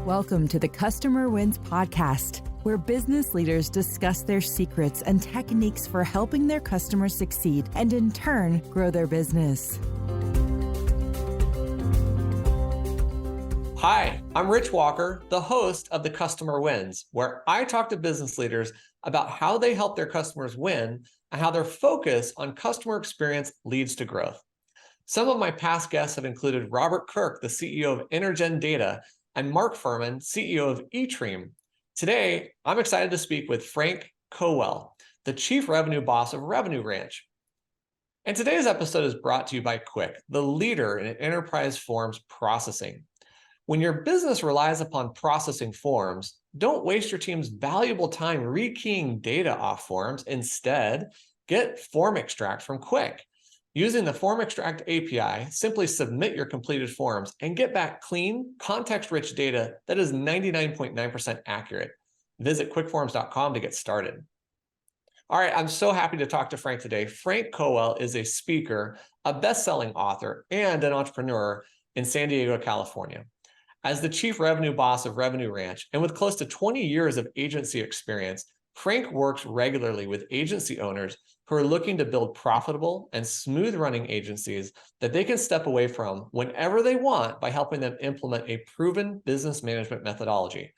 Welcome to the Customer Wins podcast, where business leaders discuss their secrets and techniques for helping their customers succeed and in turn grow their business. Hi, I'm Rich Walker, the host of the Customer Wins, where I talk to business leaders about how they help their customers win and how their focus on customer experience leads to growth. Some of my past guests have included Robert Kirk, the CEO of Intergen Data, and Mark Furman, CEO of eTream. Today, I'm excited to speak with Frank Cowell, the Chief Revenue Boss of Revenue Ranch. And today's episode is brought to you by Quick, the leader in enterprise forms processing. When your business relies upon processing forms, don't waste your team's valuable time rekeying data off forms. Instead, get form extract from Quick. Using the Form Extract API, simply submit your completed forms and get back clean, context-rich data that is 99.9% accurate. Visit quickforms.com to get started. All right, I'm so happy to talk to Frank today. Frank Cowell is a speaker, a best-selling author, and an entrepreneur in San Diego, California. As the Chief Revenue Boss of Revenue Ranch, and with close to 20 years of agency experience, Frank works regularly with agency owners who are looking to build profitable and smooth-running agencies that they can step away from whenever they want by helping them implement a proven business management methodology.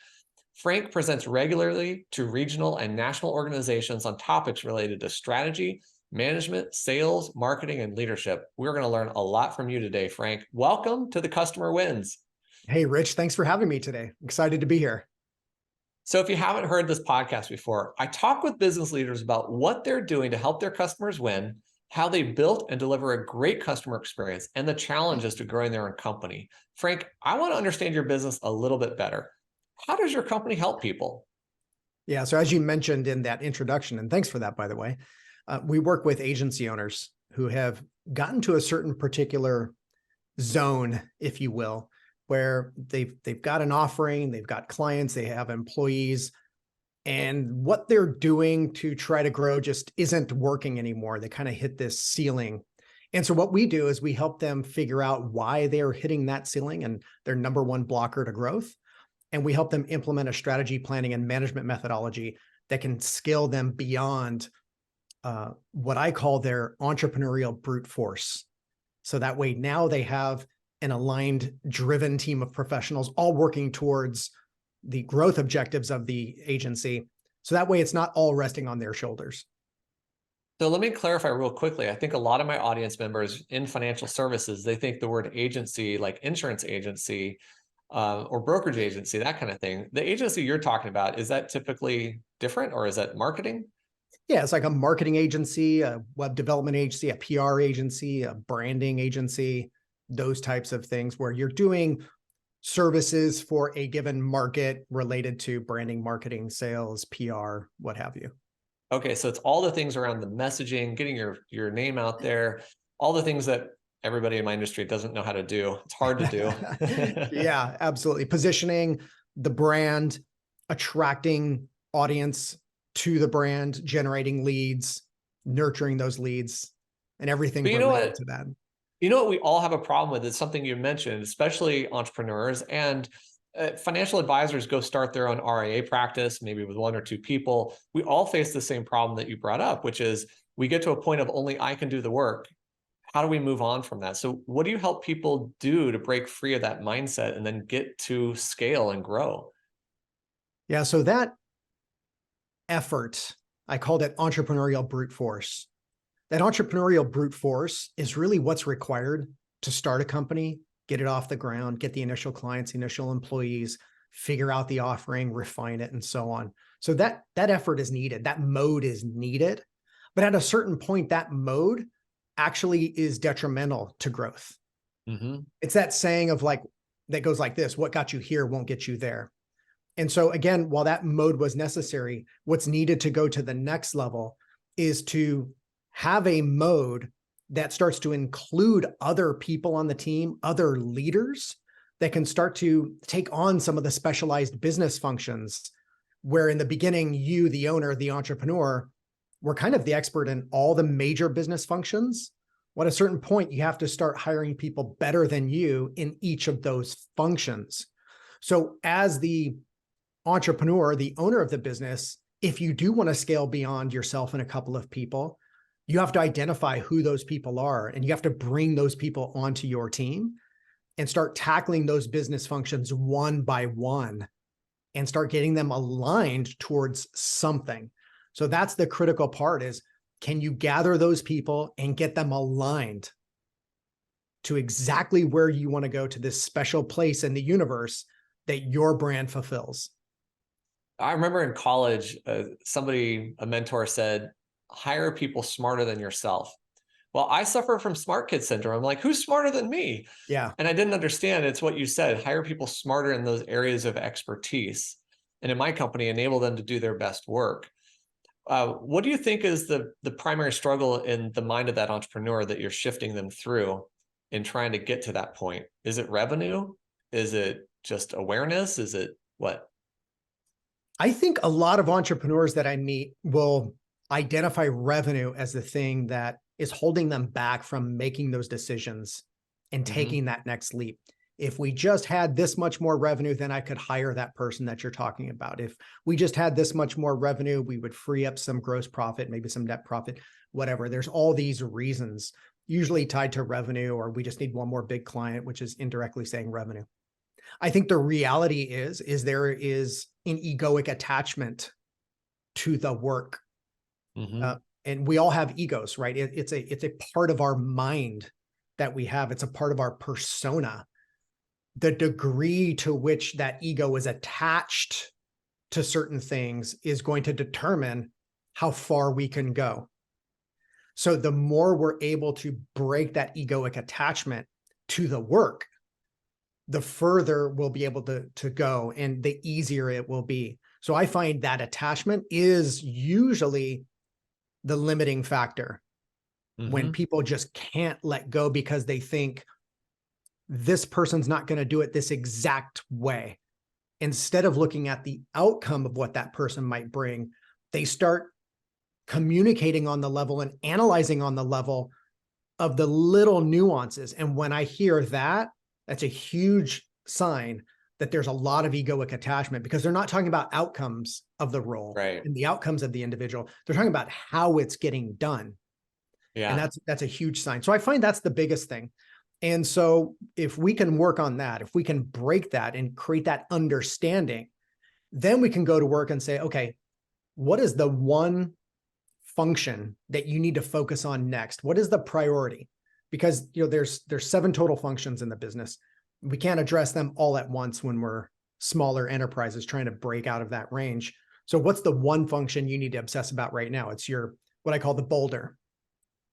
Frank presents regularly to regional and national organizations on topics related to strategy, management, sales, marketing, and leadership. We're going to learn a lot from you today, Frank. Welcome to the Customer Wins. Hey, Rich, thanks for having me today. Excited to be here. So if you haven't heard this podcast before, I talk with business leaders about what they're doing to help their customers win, how they built and deliver a great customer experience, and the challenges to growing their own company. Frank, I want to understand your business a little bit better. How does your company help people? Yeah, so as you mentioned in that introduction, and thanks for that, by the way, we work with agency owners who have gotten to a certain particular zone, if you will, where they've got an offering, they've got clients, they have employees, and what they're doing to try to grow just isn't working anymore. They kind of hit this ceiling. And so what we do is we help them figure out why they're hitting that ceiling and their number one blocker to growth. And we help them implement a strategy, planning, and management methodology that can scale them beyond what I call their entrepreneurial brute force. So that way now they have an aligned, driven team of professionals all working towards the growth objectives of the agency. So that way it's not all resting on their shoulders. So let me clarify real quickly. I think a lot of my audience members in financial services, they think the word agency, like insurance agency or brokerage agency, that kind of thing. The agency you're talking about, is that typically different or is that marketing? Yeah, it's like a marketing agency, a web development agency, a PR agency, a branding agency, those types of things where you're doing services for a given market related to branding, marketing, sales, PR, what have you. Okay, so it's all the things around the messaging, getting your name out there, all the things that everybody in my industry doesn't know how to do. It's hard to do. Yeah, absolutely. Positioning the brand, attracting audience to the brand, generating leads, nurturing those leads, and everything related to that. You know what we all have a problem with is something you mentioned, especially entrepreneurs and financial advisors go start their own RIA practice, maybe with one or two people. We all face the same problem that you brought up, which is we get to a point of only I can do the work. How do we move on from that? So what do you help people do to break free of that mindset and then get to scale and grow? Yeah, so that effort, I called it entrepreneurial brute force. That entrepreneurial brute force is really what's required to start a company, get it off the ground, get the initial clients, initial employees, figure out the offering, refine it, and so on. So that effort is needed. That mode is needed. But at a certain point, that mode actually is detrimental to growth. Mm-hmm. It's that saying of like, that goes like this: what got you here won't get you there. And so again, while that mode was necessary, what's needed to go to the next level is to have a mode that starts to include other people on the team, other leaders that can start to take on some of the specialized business functions, where in the beginning, you, the owner, the entrepreneur, were kind of the expert in all the major business functions. Well, at a certain point, you have to start hiring people better than you in each of those functions. So as the entrepreneur, the owner of the business, if you do want to scale beyond yourself and a couple of people, you have to identify who those people are, and you have to bring those people onto your team and start tackling those business functions one by one and start getting them aligned towards something. So that's the critical part is, can you gather those people and get them aligned to exactly where you want to go, to this special place in the universe that your brand fulfills? I remember in college, a mentor said, hire people smarter than yourself. Well, I suffer from smart kid syndrome. I'm like, who's smarter than me? Yeah. And I didn't understand. It's what you said, hire people smarter in those areas of expertise. And in my company, enable them to do their best work. What do you think is the primary struggle in the mind of that entrepreneur that you're shifting them through in trying to get to that point? Is it revenue? Is it just awareness? Is it what? I think a lot of entrepreneurs that I meet will identify revenue as the thing that is holding them back from making those decisions and taking that next leap. If we just had this much more revenue, then I could hire that person that you're talking about. If we just had this much more revenue, we would free up some gross profit, maybe some net profit, whatever. There's all these reasons, usually tied to revenue, or we just need one more big client, which is indirectly saying revenue. I think the reality is there is an egoic attachment to the work. And we all have egos, right? It's a part of our mind that we have. It's a part of our persona. The degree to which that ego is attached to certain things is going to determine how far we can go. So the more we're able to break that egoic attachment to the work, the further we'll be able to go and the easier it will be. So I find that attachment is usually the limiting factor when people just can't let go because they think this person's not going to do it this exact way. Instead of looking at the outcome of what that person might bring, they start communicating on the level and analyzing on the level of the little nuances. And when I hear that, that's a huge sign that there's a lot of egoic attachment, because they're not talking about outcomes of the role and the outcomes of the individual. They're talking about how it's getting done. Yeah. And that's a huge sign. So I find that's the biggest thing. And so if we can work on that, if we can break that and create that understanding, then we can go to work and say, okay, what is the one function that you need to focus on next? What is the priority? Because there's 7 total functions in the business. We can't address them all at once when we're smaller enterprises trying to break out of that range. So what's the one function you need to obsess about right now? It's what I call the boulder.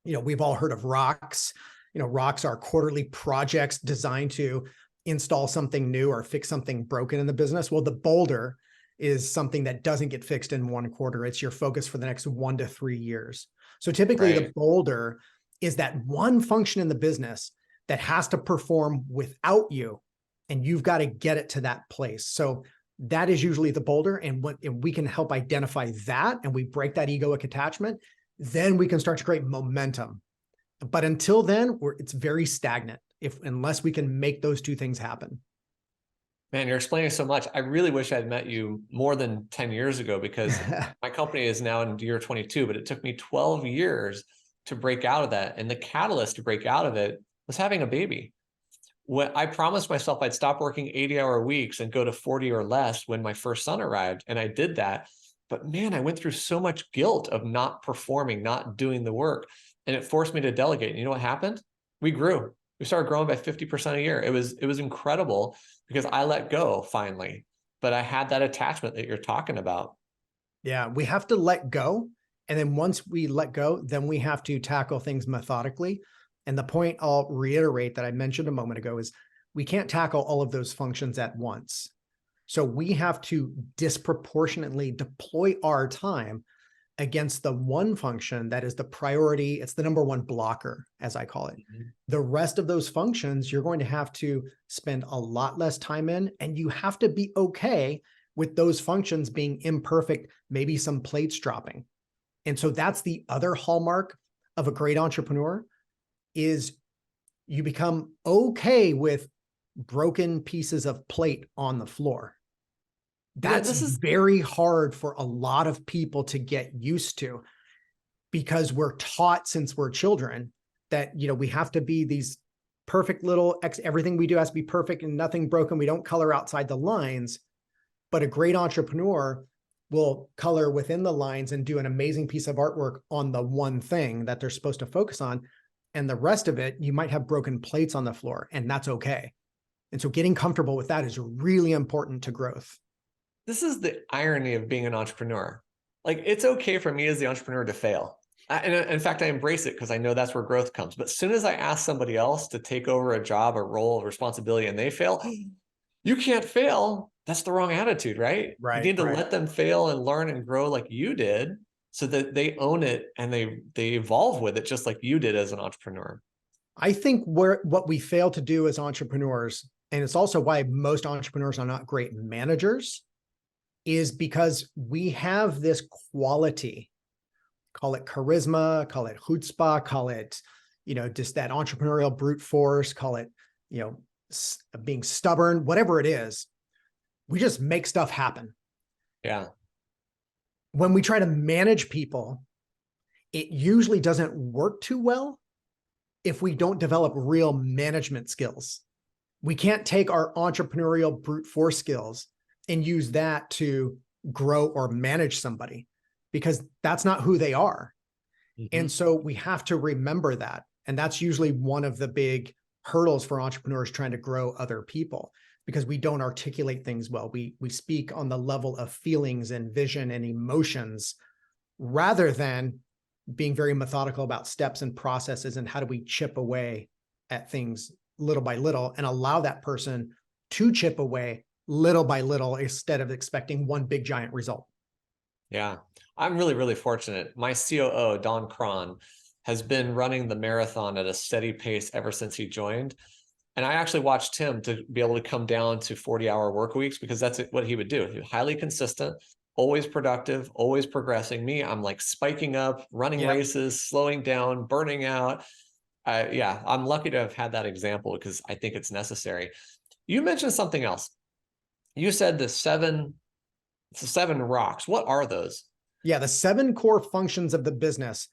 We've all heard of rocks. Rocks are quarterly projects designed to install something new or fix something broken in the business. Well, the boulder is something that doesn't get fixed in 1 quarter. It's your focus for the next 1 to 3 years. So typically the boulder is that one function in the business that has to perform without you, and you've got to get it to that place. So that is usually the boulder. And we can help identify that, and we break that egoic attachment, then we can start to create momentum. But until then, it's very stagnant unless we can make those 2 things happen. Man, you're explaining so much. I really wish I'd met you more than 10 years ago, because my company is now in year 22, but it took me 12 years to break out of that. And the catalyst to break out of it was having a baby. When I promised myself I'd stop working 80-hour weeks and go to 40 or less when my first son arrived. And I did that. But man, I went through so much guilt of not performing, not doing the work. And it forced me to delegate. And you know what happened? We grew. We started growing by 50% a year. It was incredible because I let go finally. But I had that attachment that you're talking about. Yeah, we have to let go. And then once we let go, then we have to tackle things methodically. And the point I'll reiterate that I mentioned a moment ago is we can't tackle all of those functions at once. So we have to disproportionately deploy our time against the one function that is the priority. It's the number one blocker, as I call it. The rest of those functions, you're going to have to spend a lot less time in, and you have to be okay with those functions being imperfect, maybe some plates dropping. And so that's the other hallmark of a great entrepreneur, is you become okay with broken pieces of plate on the floor. Yeah, That's very hard for a lot of people to get used to, because we're taught since we're children that, we have to be these perfect little everything we do has to be perfect and nothing broken. We don't color outside the lines, but a great entrepreneur will color within the lines and do an amazing piece of artwork on the one thing that they're supposed to focus on. And the rest of it, you might have broken plates on the floor, and that's okay. And so getting comfortable with that is really important to growth. This is the irony of being an entrepreneur. Like, it's okay for me as the entrepreneur to fail. And in fact, I embrace it because I know that's where growth comes. But as soon as I ask somebody else to take over a job, a role, a responsibility, and they fail, you can't fail. That's the wrong attitude, right? You need to let them fail and learn and grow like you did, so that they own it and they evolve with it just like you did as an entrepreneur. I think what we fail to do as entrepreneurs, and it's also why most entrepreneurs are not great managers, is because we have this quality, call it charisma, call it chutzpah, call it, just that entrepreneurial brute force, call it, being stubborn, whatever it is. We just make stuff happen. Yeah. When we try to manage people, it usually doesn't work too well if we don't develop real management skills. We can't take our entrepreneurial brute force skills and use that to grow or manage somebody, because that's not who they are. Mm-hmm. And so we have to remember that. And that's usually one of the big hurdles for entrepreneurs trying to grow other people, because we don't articulate things well. We speak on the level of feelings and vision and emotions, rather than being very methodical about steps and processes and how do we chip away at things little by little and allow that person to chip away little by little instead of expecting one big giant result. Yeah, I'm really, really fortunate. My COO, Don Cron, has been running the marathon at a steady pace ever since he joined. And I actually watched him to be able to come down to 40-hour work weeks, because that's what he would do. He was highly consistent, always productive, always progressing. Me, I'm like spiking up, running races, slowing down, burning out. Yeah, I'm lucky to have had that example, because I think it's necessary. You mentioned something else. You said the seven rocks. What are those? Yeah, the 7 core functions of the business.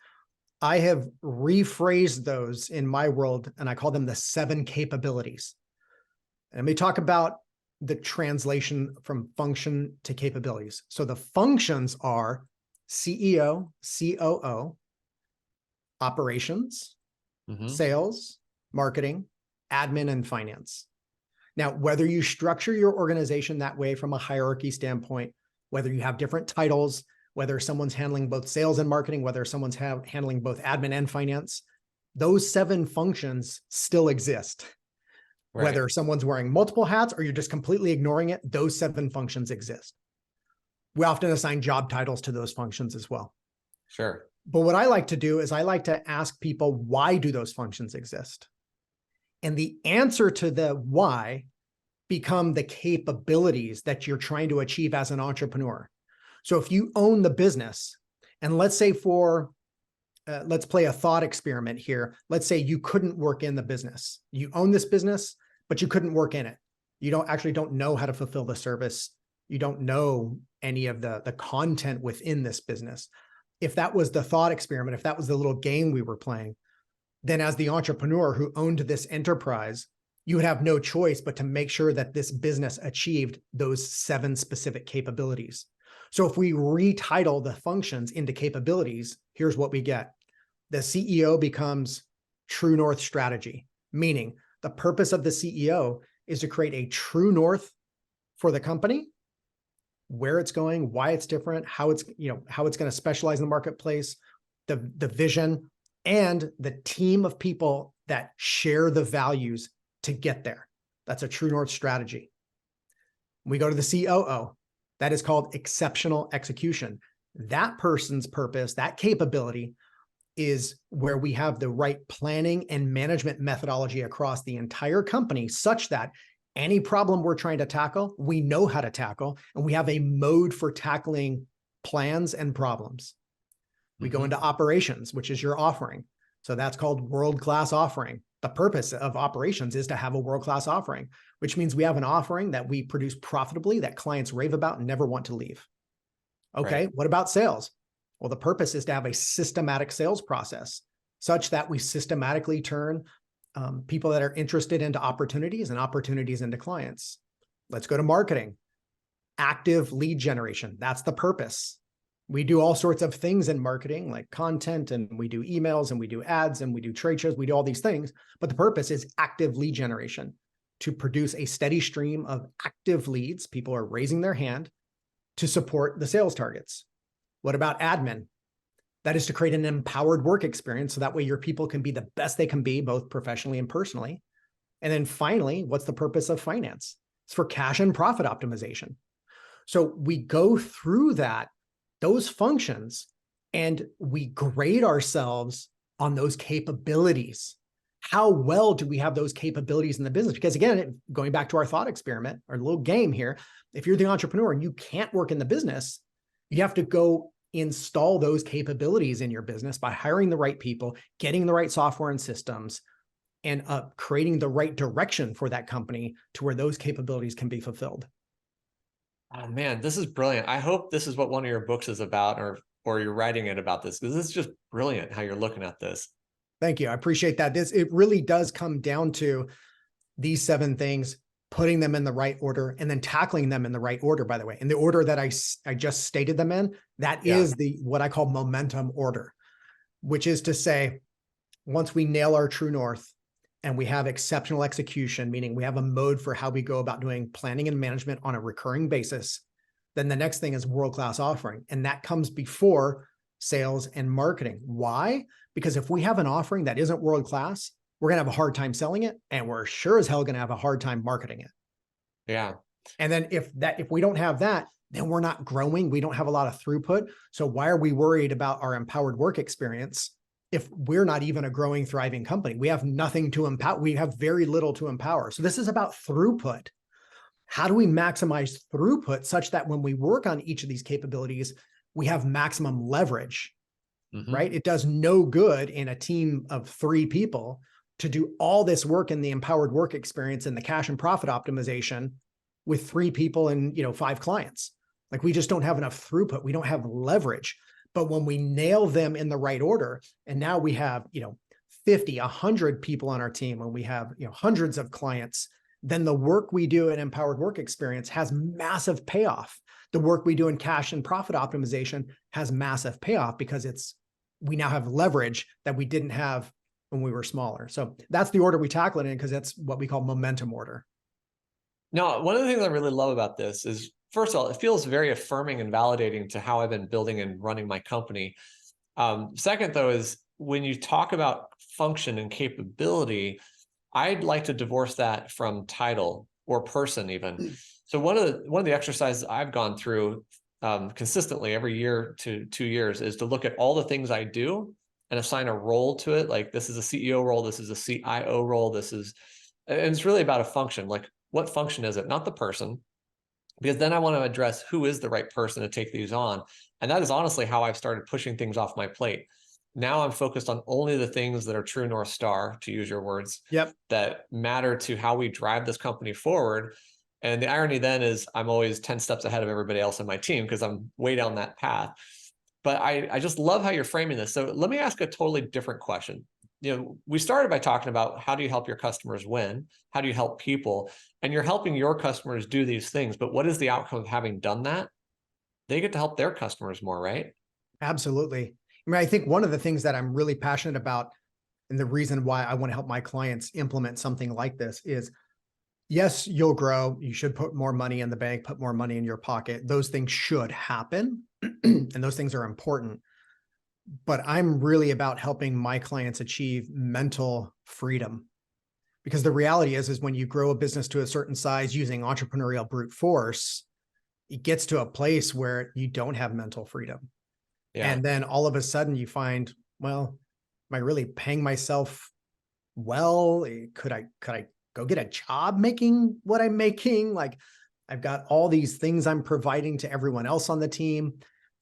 I have rephrased those in my world, and I call them the 7 capabilities. And let me talk about the translation from function to capabilities. So the functions are CEO, COO, operations, sales, marketing, admin, and finance. Now, whether you structure your organization that way from a hierarchy standpoint, whether you have different titles, whether someone's handling both sales and marketing, whether someone's handling both admin and finance, those 7 functions still exist. Right. Whether someone's wearing multiple hats or you're just completely ignoring it, those 7 functions exist. We often assign job titles to those functions as well. Sure. But what I like to do is I like to ask people, why do those functions exist? And the answer to the why become the capabilities that you're trying to achieve as an entrepreneur. So if you own the business, and let's say let's play a thought experiment here. Let's say you couldn't work in the business. You own this business, but you couldn't work in it. You don't know how to fulfill the service. You don't know any of the content within this business. If that was the thought experiment, if that was the little game we were playing, then as the entrepreneur who owned this enterprise, you would have no choice but to make sure that this business achieved those 7 specific capabilities. So if we retitle the functions into capabilities, here's what we get. The CEO becomes true north strategy, meaning the purpose of the CEO is to create a true north for the company, where it's going, why it's different, how it's going to specialize in the marketplace, the vision, and the team of people that share the values to get there. That's a true north strategy. We go to the COO. That is called exceptional execution. That person's purpose, that capability, is where we have the right planning and management methodology across the entire company, such that any problem we're trying to tackle, we know how to tackle, and we have a mode for tackling plans and problems. We go into operations, which is your offering. So that's called world-class offering. The purpose of operations is to have a world-class offering, which means we have an offering that we produce profitably that clients rave about and never want to leave. Okay, Right. what about sales? Well, the purpose is to have a systematic sales process such that we systematically turn people that are interested into opportunities and opportunities into clients. Let's go to marketing. Active lead generation. That's the purpose. We do all sorts of things in marketing, like content, and we do emails, and we do ads, and we do trade shows. We do all these things, but the purpose is active lead generation, to produce a steady stream of active leads. People are raising their hand to support the sales targets. What about admin? That is to create an empowered work experience so that way your people can be the best they can be, both professionally and personally. And then finally, what's the purpose of finance? It's for cash and profit optimization. So we go through those functions, and we grade ourselves on those capabilities. How well do we have those capabilities in the business? Because again, going back to our thought experiment, our little game here, if you're the entrepreneur and you can't work in the business, you have to go install those capabilities in your business by hiring the right people, getting the right software and systems, and creating the right direction for that company to where those capabilities can be fulfilled. Oh man, this is brilliant. I hope this is what one of your books is about, or you're writing it about this, because this is just brilliant how you're looking at this. Thank you. I appreciate that. It really does come down to these 7 things, putting them in the right order, and then tackling them in the right order, by the way. In the order that I just stated them in, that is what I call momentum order, which is to say, once we nail our true north and we have exceptional execution, meaning we have a mode for how we go about doing planning and management on a recurring basis, then the next thing is world-class offering. And that comes before sales and marketing. Why? Because if we have an offering that isn't world-class, we're going to have a hard time selling it, and we're sure as hell going to have a hard time marketing it. Yeah. And then if we don't have that, then we're not growing. We don't have a lot of throughput. So why are we worried about our empowered work experience if we're not even a growing, thriving company? We have nothing to empower. We have very little to empower. So this is about throughput. How do we maximize throughput such that when we work on each of these capabilities, we have maximum leverage, right? It does no good in a team of 3 people to do all this work in the empowered work experience and the cash and profit optimization with 3 people and 5 clients. Like, we just don't have enough throughput. We don't have leverage. But when we nail them in the right order, and now we have 50, 100 people on our team, and we have hundreds of clients, then the work we do in empowered work experience has massive payoff. The work we do in cash and profit optimization has massive payoff because we now have leverage that we didn't have when we were smaller. So that's the order we tackle it in, because that's what we call momentum order. Now, one of the things I really love about this is, first of all, it feels very affirming and validating to how I've been building and running my company. Second, though, is when you talk about function and capability, I'd like to divorce that from title or person even. So one of the exercises I've gone through consistently every year to 2 years is to look at all the things I do and assign a role to it. Like, this is a CEO role, this is a CIO role, and it's really about a function. Like, what function is it? Not the person, because then I want to address who is the right person to take these on. And that is honestly how I've started pushing things off my plate. Now I'm focused on only the things that are true North Star, to use your words, that matter to how we drive this company forward. And the irony then is I'm always 10 steps ahead of everybody else in my team because I'm way down that path. But I just love how you're framing this. So let me ask a totally different question. We started by talking about how do you help your customers win? How do you help people? And you're helping your customers do these things. But what is the outcome of having done that? They get to help their customers more, right? Absolutely. I mean, I think one of the things that I'm really passionate about, and the reason why I want to help my clients implement something like this is, yes, you'll grow. You should put more money in the bank, put more money in your pocket. Those things should happen. And those things are important. But I'm really about helping my clients achieve mental freedom. Because the reality is when you grow a business to a certain size using entrepreneurial brute force, it gets to a place where you don't have mental freedom. Yeah. And then all of a sudden you find, well, am I really paying myself well? Could I go get a job making what I'm making? Like, I've got all these things I'm providing to everyone else on the team,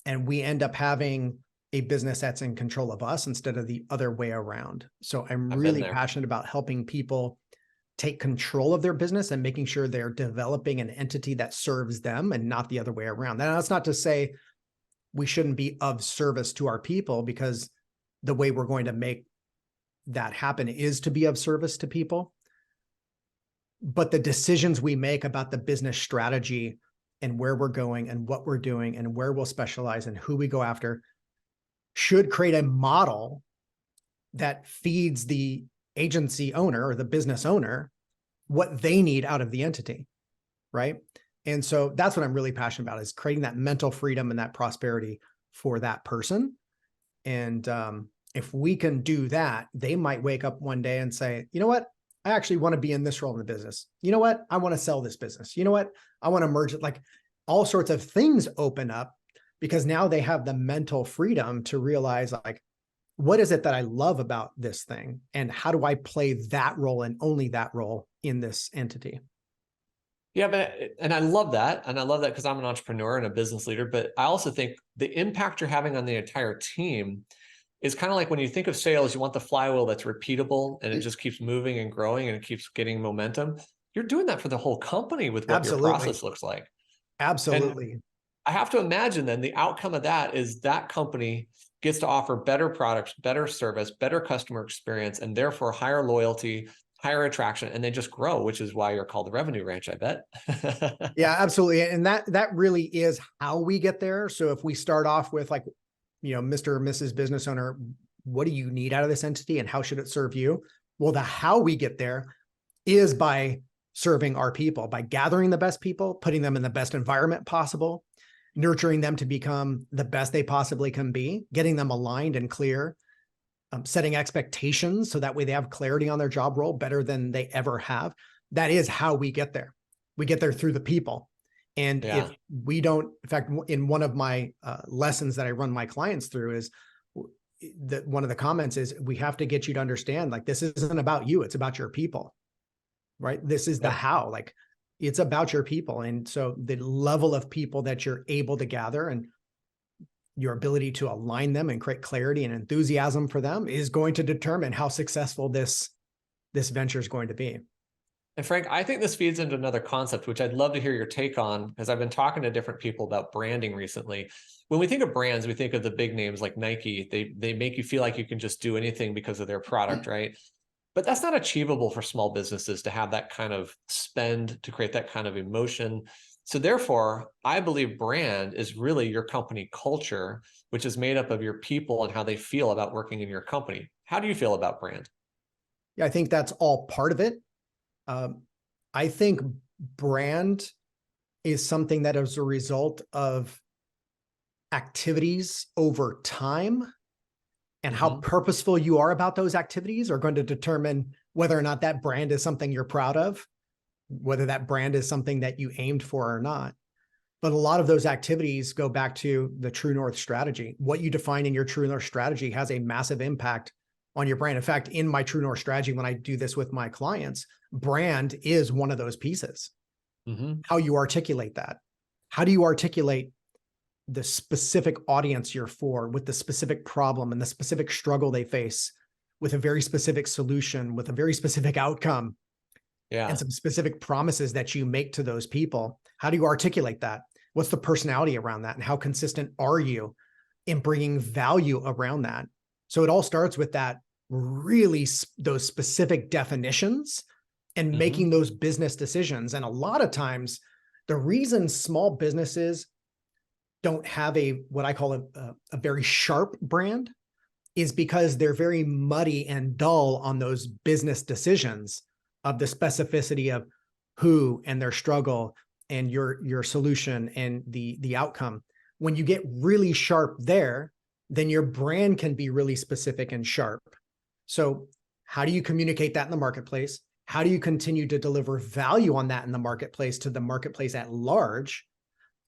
and we end up having a business that's in control of us instead of the other way around. So I'm I've been really there. passionate about helping people take control of their business and making sure they're developing an entity that serves them and not the other way around. Now, that's not to say we shouldn't be of service to our people, because the way we're going to make that happen is to be of service to people. But the decisions we make about the business strategy and where we're going and what we're doing and where we'll specialize and who we go after should create a model that feeds the agency owner or the business owner what they need out of the entity, right? And so that's what I'm really passionate about, is creating that mental freedom and that prosperity for that person. And if we can do that, they might wake up one day and say, you know what? I actually want to be in this role in the business. You know what? I want to sell this business. You know what? I want to merge it. Like, all sorts of things open up, because now they have the mental freedom to realize, like, what is it that I love about this thing? And how do I play that role and only that role in this entity? Yeah, and I love that. And I love that because I'm an entrepreneur and a business leader. But I also think the impact you're having on the entire team is kind of like when you think of sales, you want the flywheel that's repeatable and it just keeps moving and growing and it keeps getting momentum. You're doing that for the whole company with what your process looks like. Absolutely. And I have to imagine then the outcome of that is that company gets to offer better products, better service, better customer experience, and therefore higher loyalty, higher attraction, and they just grow, which is why you're called the revenue ranch, I bet. Yeah, absolutely. And that really is how we get there. So if we start off with, like, Mr. or Mrs. Business Owner, what do you need out of this entity and how should it serve you? Well, the how we get there is by serving our people, by gathering the best people, putting them in the best environment possible, nurturing them to become the best they possibly can be, getting them aligned and clear, setting expectations so that way they have clarity on their job role better than they ever have. That is how we get there. We get there through the people. And if we don't, in fact, in one of my lessons that I run my clients through is that one of the comments is, we have to get you to understand, like, this isn't about you, it's about your people, right? This is the how, like, it's about your people. And so the level of people that you're able to gather and your ability to align them and create clarity and enthusiasm for them is going to determine how successful this venture is going to be. And Frank, I think this feeds into another concept, which I'd love to hear your take on, because I've been talking to different people about branding recently. When we think of brands, we think of the big names like Nike. They make you feel like you can just do anything because of their product, right? But that's not achievable for small businesses to have that kind of spend, to create that kind of emotion. So therefore, I believe brand is really your company culture, which is made up of your people and how they feel about working in your company. How do you feel about brand? Yeah, I think that's all part of it. I think brand is something that is a result of activities over time, and how purposeful you are about those activities are going to determine whether or not that brand is something you're proud of, whether that brand is something that you aimed for or not. But a lot of those activities go back to the True North strategy. What you define in your True North strategy has a massive impact on your brand. In fact, in my True North strategy, when I do this with my clients, brand is one of those pieces. How you articulate that. How do you articulate the specific audience you're for, with the specific problem and the specific struggle they face, with a very specific solution, with a very specific outcome, and some specific promises that you make to those people? How do you articulate that? What's the personality around that? And how consistent are you in bringing value around that? So it all starts with that, really those specific definitions and making those business decisions. And a lot of times, the reason small businesses don't have what I call a very sharp brand is because they're very muddy and dull on those business decisions of the specificity of who and their struggle and your solution and the outcome. When you get really sharp there, then your brand can be really specific and sharp. So how do you communicate that in the marketplace? How do you continue to deliver value on that in the marketplace to the marketplace at large?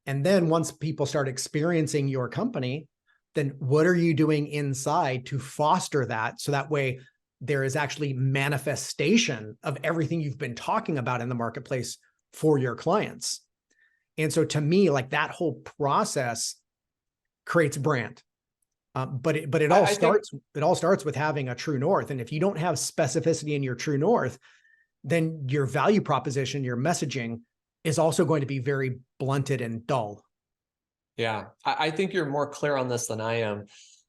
And then once people start experiencing your company, then what are you doing inside to foster that? So that way there is actually manifestation of everything you've been talking about in the marketplace for your clients. And so to me, like, that whole process creates brand. But it all starts with having a true north. And if you don't have specificity in your true north, then your value proposition, your messaging is also going to be very blunted and dull. Yeah, I think you're more clear on this than I am.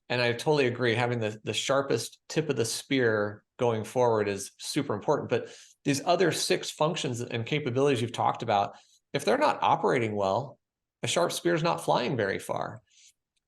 And I totally agree. Having the sharpest tip of the spear going forward is super important. But these other 6 functions and capabilities you've talked about, if they're not operating well, a sharp spear is not flying very far.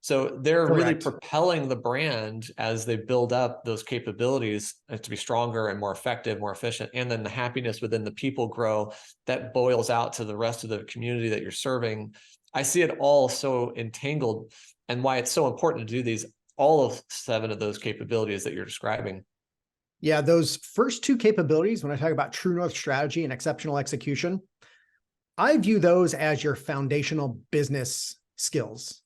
So they're Correct. really propelling the brand as they build up those capabilities to be stronger and more effective, more efficient. And then the happiness within the people grow that boils out to the rest of the community that you're serving. I see it all so entangled, and why it's so important to do these, all of 7 of those capabilities that you're describing. Yeah, those first 2 capabilities, when I talk about true north strategy and exceptional execution, I view those as your foundational business skills,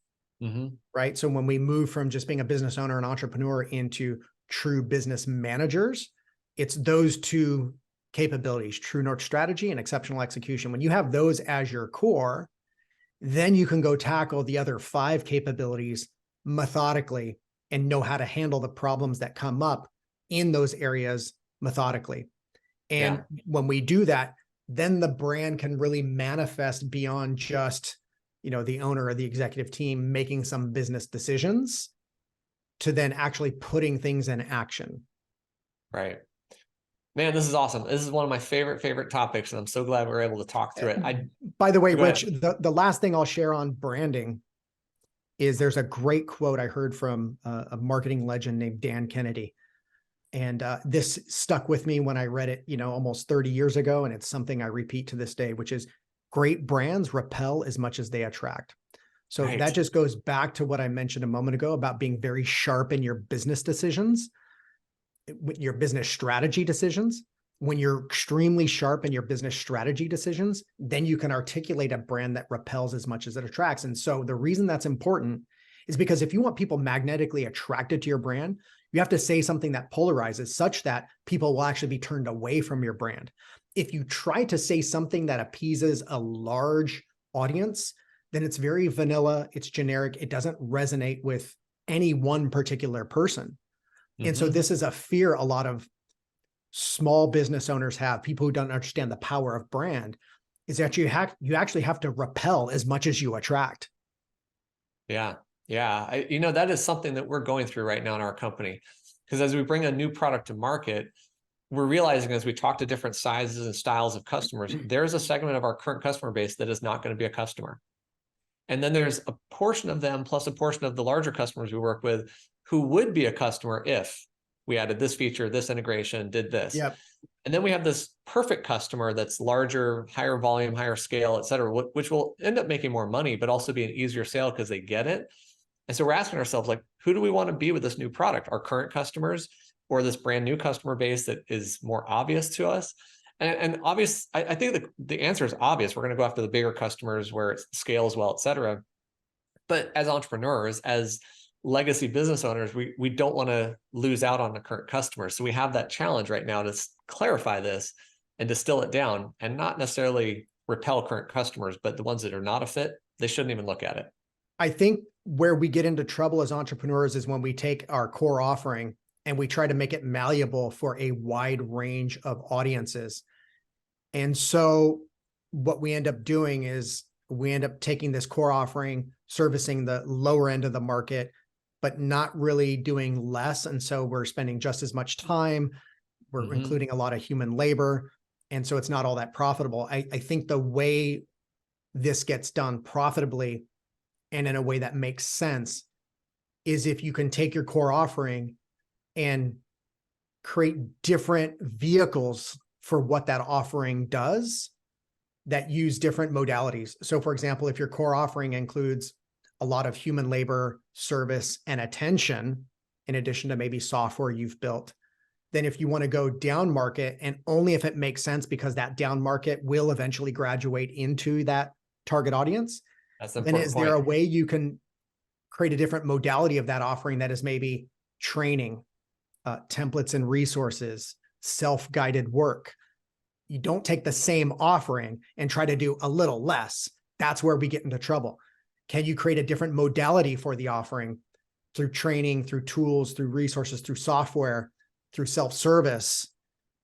right? So when we move from just being a business owner and entrepreneur into true business managers, it's those 2 capabilities, true north strategy and exceptional execution. When you have those as your core, then you can go tackle the other 5 capabilities methodically and know how to handle the problems that come up in those areas methodically. And when we do that, then the brand can really manifest beyond just, the owner or the executive team making some business decisions to then actually putting things in action. Right. Man, this is awesome. This is one of my favorite topics, and I'm so glad we were able to talk through it. By the way, Rich, the last thing I'll share on branding is there's a great quote I heard from a marketing legend named Dan Kennedy. And this stuck with me when I read it, almost 30 years ago. And it's something I repeat to this day, which is great brands repel as much as they attract. So that just goes back to what I mentioned a moment ago about being very sharp in your business decisions, your business strategy decisions. When you're extremely sharp in your business strategy decisions, then you can articulate a brand that repels as much as it attracts. And so the reason that's important is because if you want people magnetically attracted to your brand, you have to say something that polarizes such that people will actually be turned away from your brand. If you try to say something that appeases a large audience, then it's very vanilla, it's generic, it doesn't resonate with any one particular person. And so this is a fear a lot of small business owners have, people who don't understand the power of brand, is that you actually have to repel as much as you attract. Yeah. Yeah. That is something that we're going through right now in our company, because as we bring a new product to market, we're realizing as we talk to different sizes and styles of customers, there's a segment of our current customer base that is not going to be a customer. And then there's a portion of them plus a portion of the larger customers we work with who would be a customer if we added this feature, this integration, did this. Yep. And then we have this perfect customer that's larger, higher volume, higher scale, et cetera, which will end up making more money, but also be an easier sale because they get it. And so we're asking ourselves, like, who do we want to be with this new product? Our current customers or this brand new customer base that is more obvious to us? And obvious, I think the answer is obvious. We're going to go after the bigger customers where it scales well, et cetera. But as entrepreneurs, as legacy business owners, we don't want to lose out on the current customers. So we have that challenge right now to clarify this and distill it down and not necessarily repel current customers, but the ones that are not a fit, they shouldn't even look at it. I think where we get into trouble as entrepreneurs is when we take our core offering and we try to make it malleable for a wide range of audiences. And so what we end up doing is we end up taking this core offering, servicing the lower end of the market, but not really doing less. And so we're spending just as much time. We're including a lot of human labor. And so it's not all that profitable. I think the way this gets done profitably and in a way that makes sense is if you can take your core offering and create different vehicles for what that offering does that use different modalities. So for example, if your core offering includes a lot of human labor, service, and attention, in addition to maybe software you've built, then if you want to go down market, and only if it makes sense because that down market will eventually graduate into that target audience, then is there a way you can create a different modality of that offering that is maybe training, templates and resources, self-guided work? You don't take the same offering and try to do a little less. That's where we get into trouble. Can you create a different modality for the offering through training, through tools, through resources, through software, through self-service.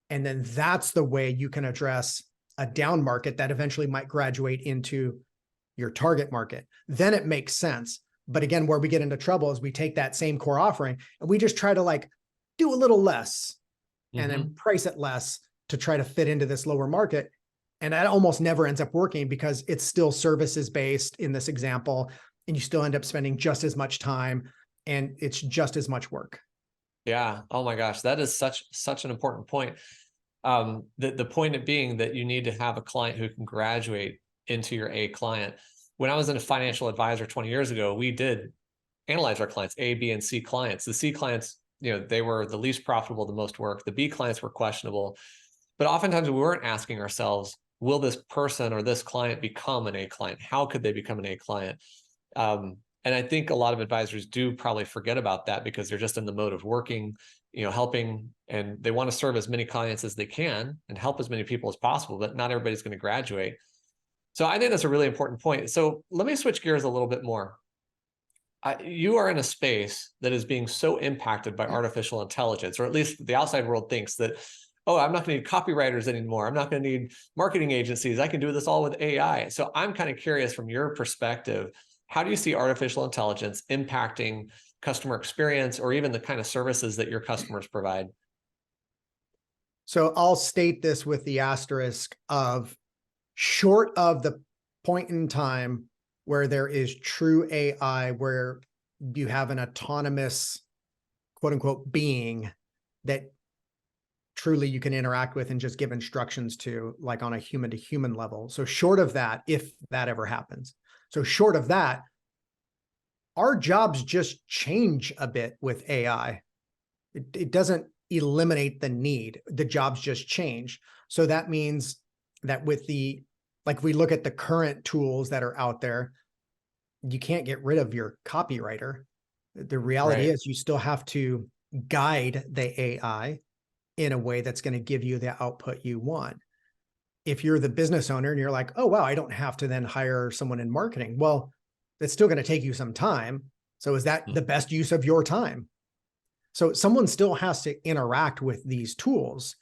And then that's the way you can address a down market that eventually might graduate into your target market. Then it makes sense. But again, where we get into trouble is we take that same core offering and we just try to like do a little less and then price it less to try to fit into this lower market. And that almost never ends up working because it's still services based in this example, and you still end up spending just as much time and it's just as much work. Yeah. Oh my gosh. That is such an important point. The point of being that you need to have a client who can graduate into your A client. When I was in a financial advisor 20 years ago, we did analyze our clients, A, B, and C clients. The C clients, they were the least profitable, the most work. The B clients were questionable. But oftentimes we weren't asking ourselves, will this person or this client become an A client? How could they become an A client? And I think a lot of advisors do probably forget about that because they're just in the mode of working, helping, and they want to serve as many clients as they can and help as many people as possible, but not everybody's going to graduate. So I think that's a really important point. So let me switch gears a little bit more. You are in a space that is being so impacted by artificial intelligence, or at least the outside world thinks that, oh, I'm not going to need copywriters anymore. I'm not going to need marketing agencies. I can do this all with AI. So I'm kind of curious from your perspective, how do you see artificial intelligence impacting customer experience or even the kind of services that your customers provide? So I'll state this with the asterisk of, short of the point in time where there is true AI, where you have an autonomous, quote unquote, being that truly you can interact with and just give instructions to, like on a human to human level. So short of that, if that ever happens. So short of that, our jobs just change a bit with AI. It doesn't eliminate the need. The jobs just change. So that means that with like we look at the current tools that are out there, you can't get rid of your copywriter. The reality is you still have to guide the AI in a way that's going to give you the output you want. If you're the business owner and you're like, oh, wow, I don't have to then hire someone in marketing. Well, it's still going to take you some time. So is that the best use of your time? So someone still has to interact with these tools.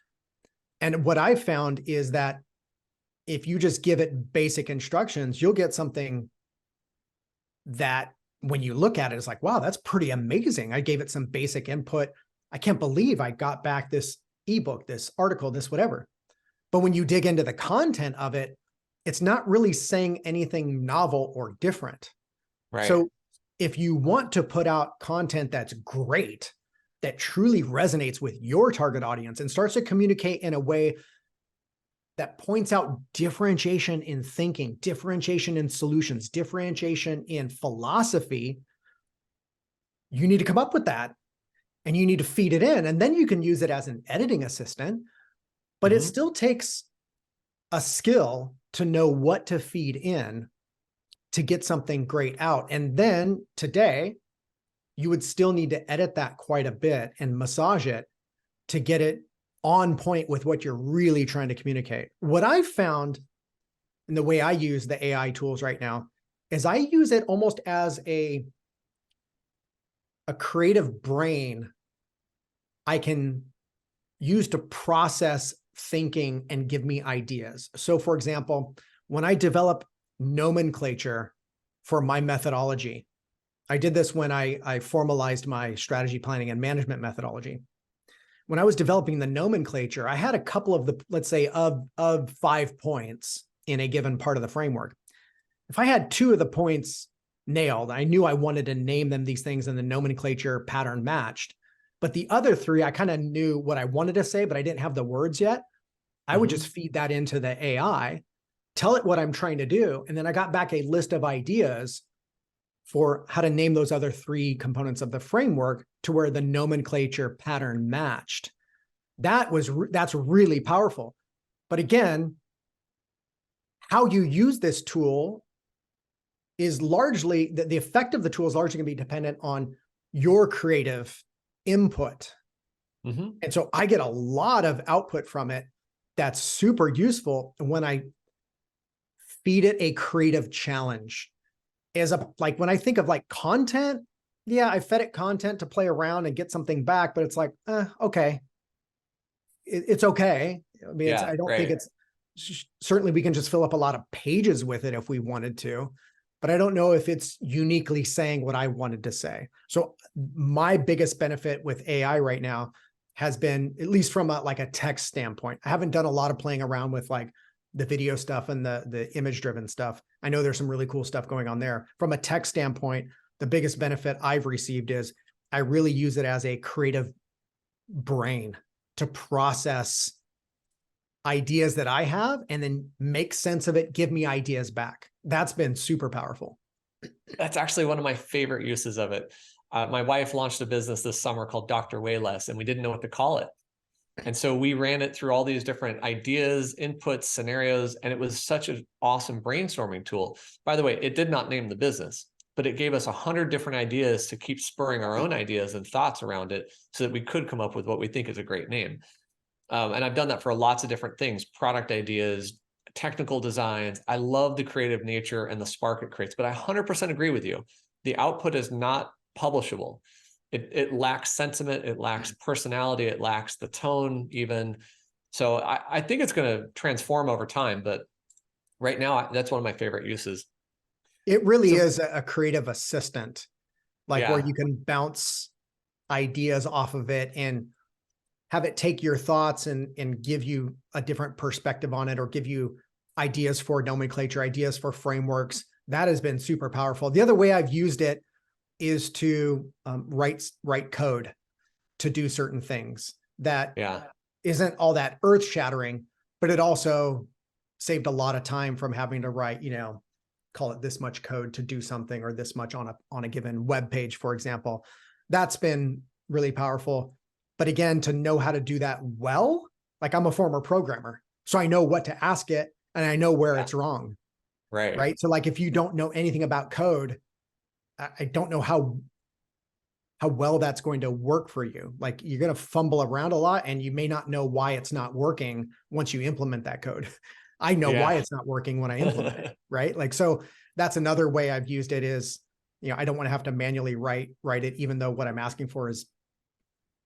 And what I've found is that if you just give it basic instructions, you'll get something that when you look at it, it's like, wow, that's pretty amazing. I gave it some basic input. I can't believe I got back this ebook, this article, this whatever. But when you dig into the content of it, it's not really saying anything novel or different. Right. So if you want to put out content that's great, that truly resonates with your target audience and starts to communicate in a way that points out differentiation in thinking, differentiation in solutions, differentiation in philosophy, you need to come up with that and you need to feed it in. And then you can use it as an editing assistant, but it still takes a skill to know what to feed in to get something great out. And then today, you would still need to edit that quite a bit and massage it to get it on point with what you're really trying to communicate. What I've found in the way I use the AI tools right now is I use it almost as a creative brain I can use to process thinking and give me ideas. So for example, when I develop nomenclature for my methodology, I did this when I formalized my strategy planning and management methodology. When I was developing the nomenclature, I had a couple of the, let's say of 5 points in a given part of the framework. If I had 2 of the points nailed, I knew I wanted to name them these things and the nomenclature pattern matched. But the other 3, I kind of knew what I wanted to say, but I didn't have the words yet. I would just feed that into the AI, tell it what I'm trying to do. And then I got back a list of ideas for how to name those other 3 components of the framework to where the nomenclature pattern matched. That's really powerful. But again, how you use this tool is largely, the effect of the tool is largely going to be dependent on your creative input. And so I get a lot of output from it that's super useful when I feed it a creative challenge. Like when I think of like content, yeah, I fed it content to play around and get something back, but it's like, okay, it's okay. I mean, Yeah, I don't think right. it's, certainly we can just fill up a lot of pages with it if we wanted to, but I don't know if it's uniquely saying what I wanted to say. So my biggest benefit with AI right now has been, at least from like a text standpoint. I haven't done a lot of playing around with like the video stuff and the image driven stuff. I know there's some really cool stuff going on there. From a text standpoint, the biggest benefit I've received is I really use it as a creative brain to process ideas that I have and then make sense of it, give me ideas back. That's been super powerful. That's actually one of my favorite uses of it. My wife launched a business this summer called Dr. Wayless, and we didn't know what to call it. And so we ran it through all these different ideas, inputs, scenarios, and it was such an awesome brainstorming tool. By the way, it did not name the business, but it gave us 100 different ideas to keep spurring our own ideas and thoughts around it so that we could come up with what we think is a great name. And I've done that for lots of different things, product ideas, technical designs. I love the creative nature and the spark it creates, but I 100% agree with you. The output is not publishable. It lacks sentiment, it lacks personality, it lacks the tone even. So I think it's going to transform over time, but right now that's one of my favorite uses. It really is a creative assistant, like where Yeah, you can bounce ideas off of it and have it take your thoughts and give you a different perspective on it, or give you ideas for nomenclature, ideas for frameworks. That has been super powerful. The other way I've used it is to write code to do certain things that yeah, isn't all that earth shattering, but it also saved a lot of time from having to write, call it this much code to do something, or this much on a given web page, for example. That's been really powerful. But again, to know how to do that well, like I'm a former programmer, so I know what to ask it and I know where it's wrong. right. Right. So like if you don't know anything about code, I don't know how well that's going to work for you. Like you're going to fumble around a lot and you may not know why it's not working once you implement that code. I know why Yeah. it's not working when I implement it, right? Like, so that's another way I've used it is, I don't want to have to manually write it, even though what I'm asking for is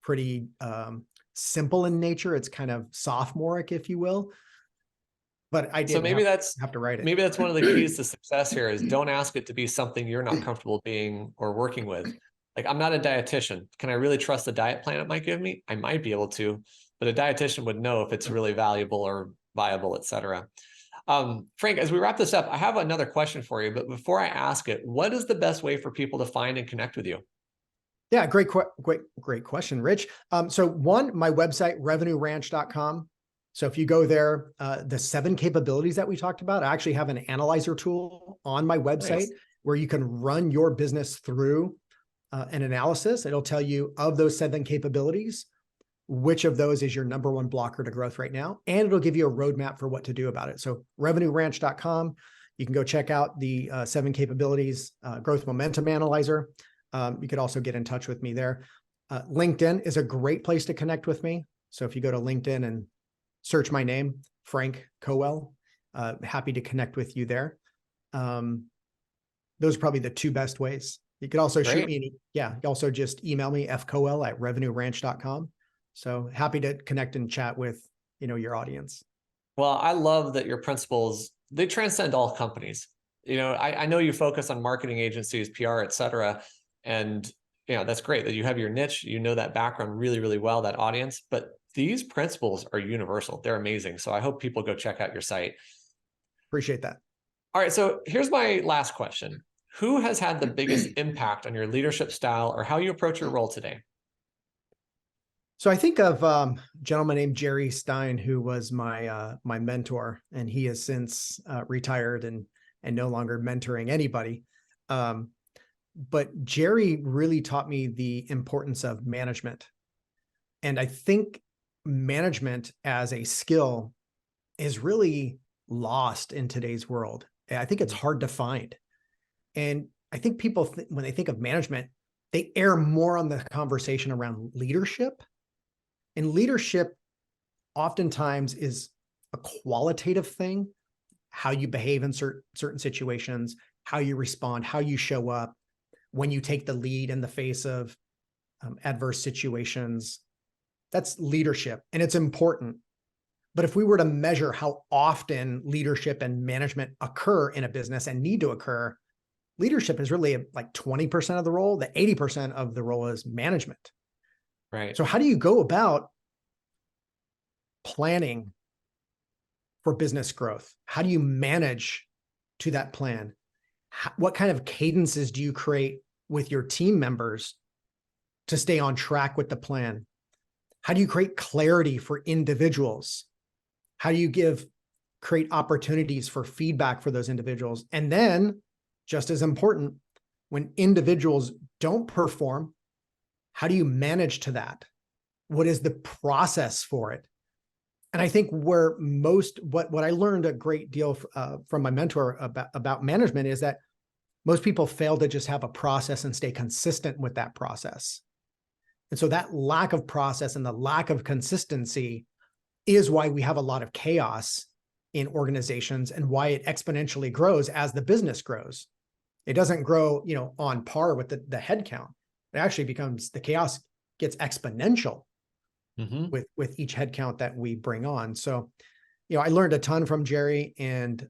pretty simple in nature. It's kind of sophomoric, if you will, but I So didn't maybe have to write it. maybe that's one of the keys to success here is don't ask it to be something you're not comfortable being or working with. Like, I'm not a dietitian. Can I really trust the diet plan it might give me? I might be able to, but a dietitian would know if it's really valuable or viable, et cetera. Frank, as we wrap this up, I have another question for you, but before I ask it, what is the best way for people to find and connect with you? Yeah, great question, Rich. So one, my website, revenueranch.com. So if you go there, the 7 capabilities that we talked about, I actually have an analyzer tool on my website Nice. where you can run your business through an analysis. It'll tell you, of those 7 capabilities, which of those is your number one blocker to growth right now. And it'll give you a roadmap for what to do about it. So revenueranch.com, you can go check out the 7 capabilities growth momentum analyzer. You could also get in touch with me there. LinkedIn is a great place to connect with me. So if you go to LinkedIn and search my name, Frank Cowell, happy to connect with you there. Those are probably the 2 best ways. You could also shoot me also just email me, fcowell@revenueranch.com. So happy to connect and chat with, your audience. Well, I love that your principles, they transcend all companies. I know you focus on marketing agencies, PR, et cetera. And, that's great that you have your niche, that background really, really well, that audience, but these principles are universal. They're amazing. So I hope people go check out your site. Appreciate that. All right. So here's my last question. Who has had the biggest impact on your leadership style or how you approach your role today? So I think of a gentleman named Jerry Stein, who was my mentor, and he has since retired and no longer mentoring anybody. But Jerry really taught me the importance of management. And I think management as a skill is really lost in today's world. I think it's hard to find. And I think people, when they think of management, they err more on the conversation around leadership. And leadership oftentimes is a qualitative thing, how you behave in certain situations, how you respond, how you show up. when you take the lead in the face of adverse situations. That's leadership, and it's important. But if we were to measure how often leadership and management occur in a business and need to occur, leadership is really like 20% of the role. The 80% of the role is management. Right. So how do you go about planning for business growth? How do you manage to that plan? What kind of cadences do you create with your team members to stay on track with the plan? How do you create clarity for individuals? How do you create opportunities for feedback for those individuals? And then, just as important, when individuals don't perform, how do you manage to that? What is the process for it? And I think what I learned a great deal from my mentor about management is that most people fail to just have a process and stay consistent with that process. And so that lack of process and the lack of consistency is why we have a lot of chaos in organizations and why it exponentially grows as the business grows. It doesn't grow, on par with the head count. It actually the chaos gets exponential with each head count that we bring on. So, I learned a ton from Jerry, and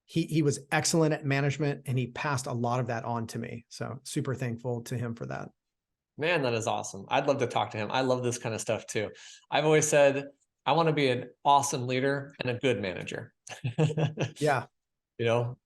he was excellent at management, and he passed a lot of that on to me. So super thankful to him for that. Man, that is awesome. I'd love to talk to him. I love this kind of stuff too. I've always said, I want to be an awesome leader and a good manager. Yeah. Well,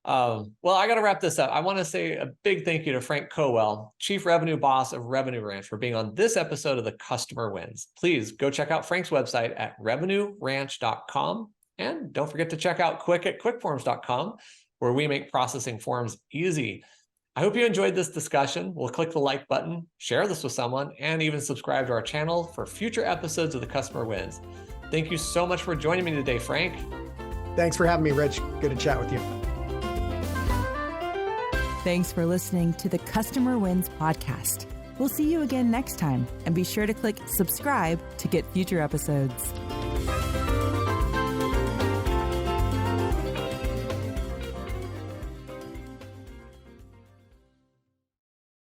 I got to wrap this up. I want to say a big thank you to Frank Cowell, Chief Revenue Boss of Revenue Ranch, for being on this episode of The Customer Wins. Please go check out Frank's website at revenueranch.com. And don't forget to check out Quick at quickforms.com, where we make processing forms easy. I hope you enjoyed this discussion. We'll click the like button, share this with someone, and even subscribe to our channel for future episodes of The Customer Wins. Thank you so much for joining me today, Frank. Thanks for having me, Rich. Good to chat with you. Thanks for listening to the Customer Wins podcast. We'll see you again next time, and be sure to click subscribe to get future episodes.